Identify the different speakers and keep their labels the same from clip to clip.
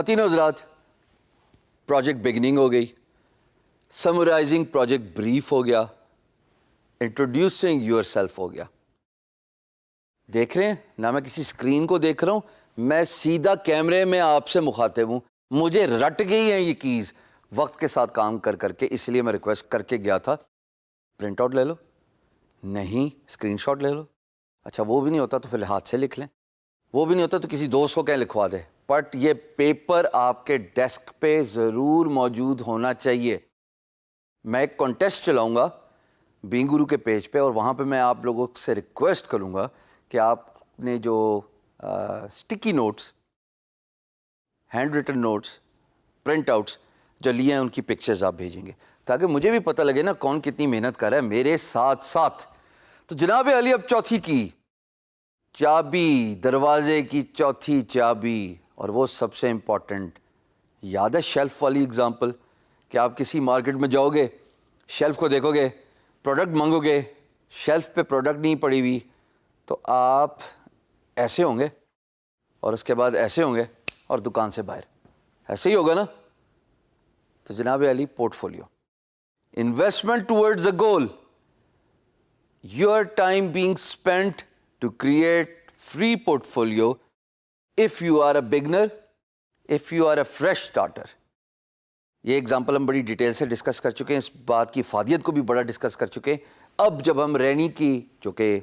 Speaker 1: خواتین و حضرات، پروجیکٹ بگننگ ہو گئی، سمرائزنگ پروجیکٹ بریف ہو گیا، انٹروڈیوسنگ یور سیلف ہو گیا. دیکھ رہے ہیں نہ میں کسی اسکرین کو دیکھ رہا ہوں، میں سیدھا کیمرے میں آپ سے مخاطب ہوں. مجھے رٹ گئی ہیں یہ کیز وقت کے ساتھ کام کر کے، اس لیے میں ریکویسٹ کر کے گیا تھا پرنٹ آؤٹ لے لو، نہیں اسکرین شاٹ لے لو. اچھا وہ بھی نہیں ہوتا تو پھر ہاتھ سے لکھ لیں، وہ بھی نہیں ہوتا تو کسی دوست کو کہیں لکھوا دے. بٹ یہ پیپر آپ کے ڈیسک پہ ضرور موجود ہونا چاہیے. میں ایک کانٹیسٹ چلاؤں گا بینگ گرو کے پیج پہ، اور وہاں پہ میں آپ لوگوں سے ریکویسٹ کروں گا کہ آپ نے جو sticky notes, handwritten notes, printouts جو لیے ہیں ان کی پکچرز آپ بھیجیں گے، تاکہ مجھے بھی پتہ لگے نا کون کتنی محنت کر رہا ہے میرے ساتھ ساتھ. تو جناب علی، اب چوتھی کی چابی، دروازے کی چوتھی چابی، اور وہ سب سے امپورٹنٹ، یاد ہے شیلف والی اگزامپل کہ آپ کسی مارکیٹ میں جاؤ گے، شیلف کو دیکھو گے، پروڈکٹ مانگو گے، شیلف پہ پروڈکٹ نہیں پڑی ہوئی تو آپ ایسے ہوں گے، اور اس کے بعد ایسے ہوں گے، اور دکان سے باہر ایسے ہی ہوگا نا. تو جناب Ali, portfolio, investment towards a goal, your time being spent to create free portfolio if you are a beginner, if you are a fresh starter. یہ ایگزامپل ہم بڑی ڈیٹیل سے ڈسکس کر چکے ہیں، اس بات کی افادیت کو بھی بڑا ڈسکس کر چکے ہیں. اب جب ہم رینی کی جو کہ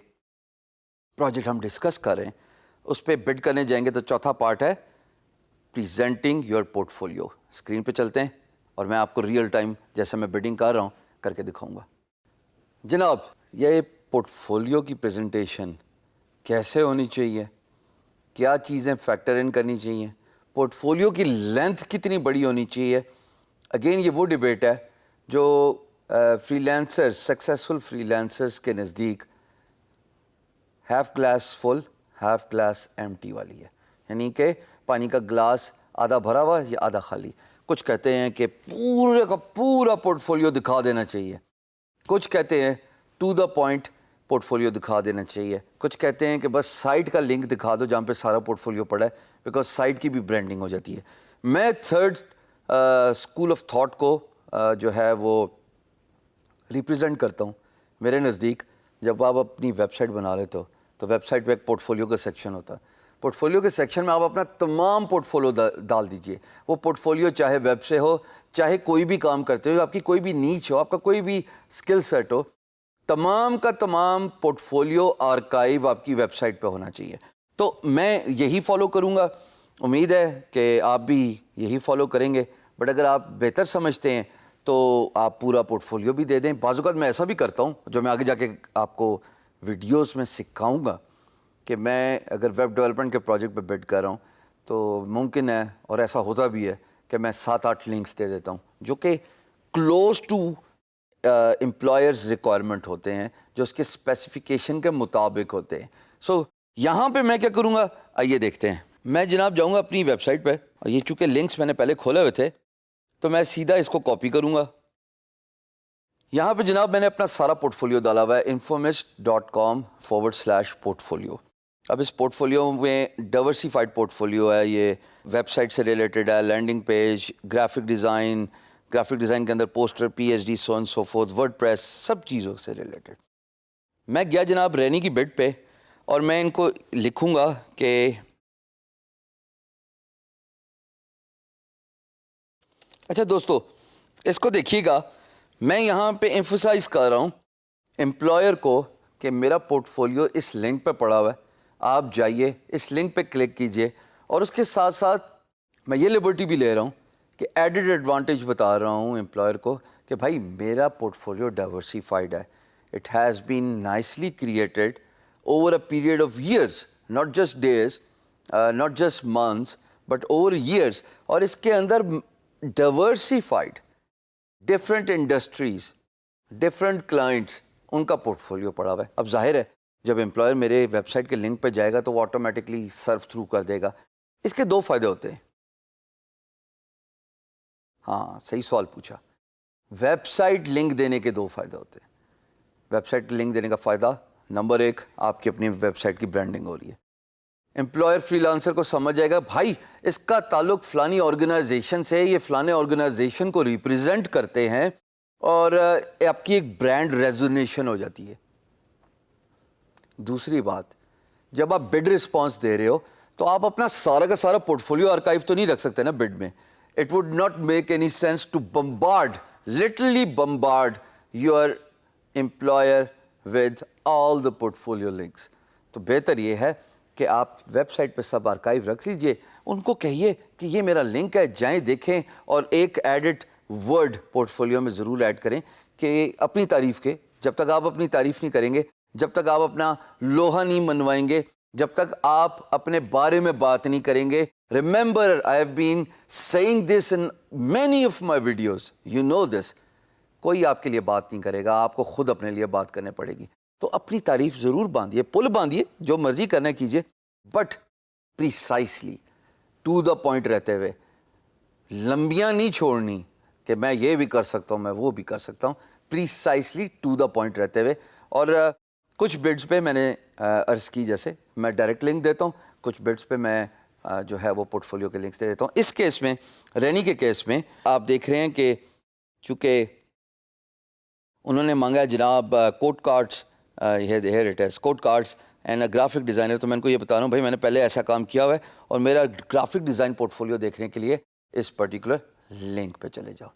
Speaker 1: پروجیکٹ ہم ڈسکس کر رہے ہیں اس پہ بڈ کرنے جائیں گے، تو چوتھا پارٹ ہے presenting your port folio. Screen پہ چلتے ہیں اور میں آپ کو ریئل ٹائم جیسے میں بڈنگ کر رہا ہوں کر کے دکھاؤں گا. جناب یہ پورٹ فولیو کی پریزنٹیشن کیسے ہونی چاہیے، کیا چیزیں فیکٹر ان کرنی چاہیے، پورٹ فولیو کی لینتھ کتنی بڑی ہونی چاہیے. اگین یہ وہ ڈبیٹ ہے جو free lancers, successful free lancers کے نزدیک ہیف گلاس فل ہیف گلاس ایمٹی والی ہے، یعنی کہ پانی کا گلاس آدھا بھرا ہوا یا آدھا خالی. کچھ کہتے ہیں کہ پورے کا پورا پورٹ فولیو دکھا دینا چاہیے، کچھ کہتے ہیں to the point portfolio دکھا دینا چاہیے، کچھ کہتے ہیں کہ بس سائٹ کا لنک دکھا دو جہاں پہ سارا پورٹ فولیو پڑا ہے، بیکاز سائٹ کی بھی برانڈنگ ہو جاتی ہے. میں تھرڈ اسکول آف تھاٹ کو جو ہے وہ ریپرزینٹ کرتا ہوں. میرے نزدیک جب آپ اپنی ویب سائٹ بنا لیتے ہو تو ویب سائٹ پہ ایک پورٹ فولیو کا سیکشن ہوتا ہے. پورٹ فولیو کے سیکشن میں آپ اپنا تمام پورٹ فولیو ڈال دیجئے. وہ پورٹ فولیو چاہے ویب سے ہو، چاہے کوئی بھی کام کرتے ہو، آپ کی کوئی بھی نیچ ہو، آپ کا کوئی بھی اسکل سیٹ ہو، تمام کا تمام پورٹ فولیو آرکائیو آپ کی ویب سائٹ پہ ہونا چاہیے. تو میں یہی فالو کروں گا، امید ہے کہ آپ بھی یہی فالو کریں گے. بٹ اگر آپ بہتر سمجھتے ہیں تو آپ پورا پورٹ فولیو بھی دے دیں. بعض اوقات میں ایسا بھی کرتا ہوں جو میں آگے جا کے آپ کو ویڈیوز میں سکھاؤں گا کہ میں اگر ویب ڈیولپمنٹ کے پروجیکٹ پہ بڈ کر رہا ہوں تو ممکن ہے، اور ایسا ہوتا بھی ہے، کہ میں 7-8 لنکس دے دیتا ہوں جو کہ کلوز ٹو امپلائرز ریکوائرمنٹ ہوتے ہیں، جو اس کے اسپیسیفیکیشن کے مطابق ہوتے ہیں. سو یہاں پہ میں کیا کروں گا، آئیے دیکھتے ہیں. میں جناب جاؤں گا اپنی ویب سائٹ پہ، اور یہ چونکہ لنکس میں نے پہلے کھولے ہوئے تھے تو میں سیدھا اس کو کاپی کروں گا. یہاں پہ جناب میں نے اپنا سارا پورٹ فولیو ڈالا ہوا ہے infomist.com/پورٹ فولیو. اب اس پورٹ فولیو میں ڈائیورسیفائڈ پورٹ فولیو ہے، یہ ویب سائٹ سے ریلیٹڈ ہے، لینڈنگ پیج، گرافک ڈیزائن کے اندر poster, P H D, so and so forth, WordPress, سب چیزوں سے ریلیٹڈ. میں گیا جناب رینی کی بڈ پہ، اور میں ان کو لکھوں گا کہ اچھا دوستو اس کو دیکھیے گا، میں یہاں پہ ایمفسائز کر رہا ہوں امپلائر کو کہ میرا پورٹ فولیو اس لنک پہ پڑا ہوا ہے، آپ جائیے اس لنک پہ کلک کیجئے. اور اس کے ساتھ ساتھ میں یہ لبرٹی بھی لے رہا ہوں کہ ایڈڈ ایڈوانٹیج بتا رہا ہوں امپلائر کو کہ بھائی میرا پورٹ فولیو ڈائیورسیفائڈ ہے. It has been nicely created over a period of years, not just days, not just months, but over years. اور اس کے اندر diversified different industries, different clients, ان کا پورٹ فولیو پڑا ہوا ہے. اب ظاہر ہے جب امپلائر میرے ویب سائٹ کے لنک پہ جائے گا تو وہ آٹومیٹکلی سرف تھرو کر دے گا. اس کے 2 فائدے ہوتے ہیں. ہاں صحیح سوال پوچھا. ویب سائٹ لنک دینے کے 2 فائدے ہوتے ہیں. ویب سائٹ لنک دینے کا فائدہ نمبر 1، آپ کی اپنی ویب سائٹ کی برانڈنگ ہو رہی ہے. امپلائر فری لانسر کو سمجھ جائے گا بھائی اس کا تعلق فلانی آرگنائزیشن سے، یہ فلانے آرگنائزیشن کو ریپریزنٹ کرتے ہیں، اور آپ کی ایک برانڈ ریزونیشن ہو جاتی ہے. دوسری بات، جب آپ بڈ رسپانس دے رہے ہو تو آپ اپنا سارا کا سارا پورٹ فولیو آرکائیو تو نہیں رکھ سکتے نا بڈ میں. It would not make any sense to bombard, literally bombard your employer with all the portfolio links. تو بہتر یہ ہے کہ آپ ویب سائٹ پہ سب آرکائیو رکھ لیجئے، ان کو کہیے کہ یہ میرا لنک ہے، جائیں دیکھیں، اور ایک ایڈٹ ورڈ پورٹ فولیو میں ضرور ایڈ کریں کہ اپنی تعریف کے. جب تک آپ اپنی تعریف نہیں کریں گے، جب تک آپ اپنا لوہا نہیں منوائیں گے، جب تک آپ اپنے بارے میں بات نہیں کریں گے. Remember I have been saying this in many of my videos, you know this. کوئی آپ کے لیے بات نہیں کرے گا، آپ کو خود اپنے لیے بات کرنے پڑے گی. تو اپنی تعریف ضرور باندھیے، پل باندھیے، جو مرضی کرنا کیجیے، but precisely to the point رہتے ہوئے. لمبیاں نہیں چھوڑنی کہ میں یہ بھی کر سکتا ہوں، میں وہ بھی کر سکتا ہوں. پریسائسلی ٹو دا پوائنٹ رہتے ہوئے. اور کچھ بڈس پہ میں نے عرض کی جیسے میں ڈائریکٹ لنک دیتا ہوں، کچھ بڈس پہ میں جو ہے وہ پورٹ فولیو کے لنکس دے دیتا ہوں. اس کیس میں، رینی کے کیس میں، آپ دیکھ رہے ہیں کہ چونکہ انہوں نے مانگا ہے جناب code cards, here it is code cards and a graphic designer. تو میں ان کو یہ بتا رہا ہوں بھائی میں نے پہلے ایسا کام کیا ہوا ہے، اور میرا گرافک ڈیزائن پورٹ فولیو دیکھنے کے لیے اس پرٹیکولر لنک پہ چلے جاؤ.